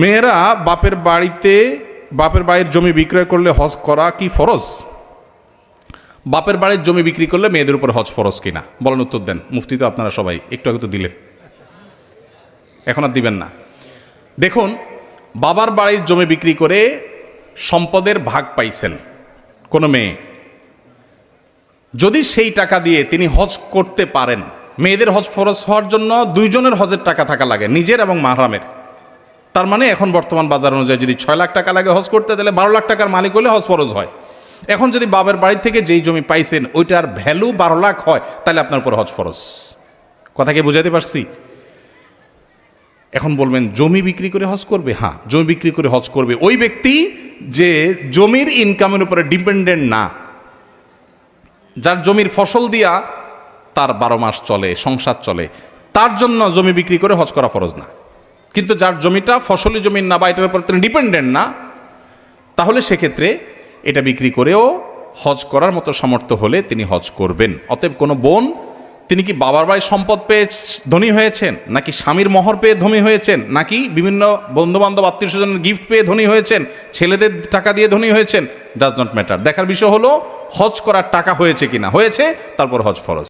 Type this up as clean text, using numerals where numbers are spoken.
মেয়েরা বাপের বাড়ির জমি বিক্রয় করলে হজ করা কি ফরজ? বাপের বাড়ির জমি বিক্রি করলে মেয়েদের উপর হজ ফরজ কিনা বলেন, উত্তর দেন। মুফতি তো আপনারা সবাই একটু আগে তো দিলেন, এখন আর দিবেন না। দেখুন, বাবার বাড়ির জমি বিক্রি করে সম্পদের ভাগ পাইছেন কোনো মেয়ে, যদি সেই টাকা দিয়ে তিনি হজ করতে পারেন, মেয়েদের হজ ফরজ হওয়ার জন্য দুইজনের হজের টাকা থাকা লাগে, নিজের এবং মাহরামের। তার মানে এখন বর্তমান বাজার অনুযায়ী যদি 6 লাখ টাকা লাগে হজ করতে, তাহলে 12 লাখ টাকার মালিক হলে হজ ফরজ হয়। এখন যদি বাবার বাড়ি থেকে যেই জমি পাইছেন ওইটার ভ্যালু 12 লাখ হয়, তাহলে আপনার উপর হজ ফরজ। কথা কি বুঝাতে পারছি? এখন বলবেন জমি বিক্রি করে হজ করবে? হ্যাঁ, জমি বিক্রি করে হজ করবে ওই ব্যক্তি যে জমির ইনকামের উপরে ডিপেন্ডেন্ট না, যার জমির ফসল দিয়া তার 12 মাস চলে, সংসার চলে, তার জন্য জমি বিক্রি করে হজ করা ফরজ না। কিন্তু যার জমিটা ফসলি জমির না বা এটার উপর তিনি ডিপেন্ডেন্ট না, তাহলে সেক্ষেত্রে এটা বিক্রি করেও হজ করার মতো সামর্থ্য হলে তিনি হজ করবেন। অতএব কোনো বোন, তিনি কি বাবার বাড়ির সম্পদ পেয়ে ধনী হয়েছেন, নাকি স্বামীর মোহর পেয়ে ধনী হয়েছেন, নাকি বিভিন্ন বন্ধুবান্ধব আত্মীয় স্বজনের গিফট পেয়ে ধনী হয়েছেন, ছেলেদের টাকা দিয়ে ধনী হয়েছেন, ডাজ নট ম্যাটার। দেখার বিষয় হলো হজ করার টাকা হয়েছে কিনা, হয়েছে তারপর হজ ফরজ।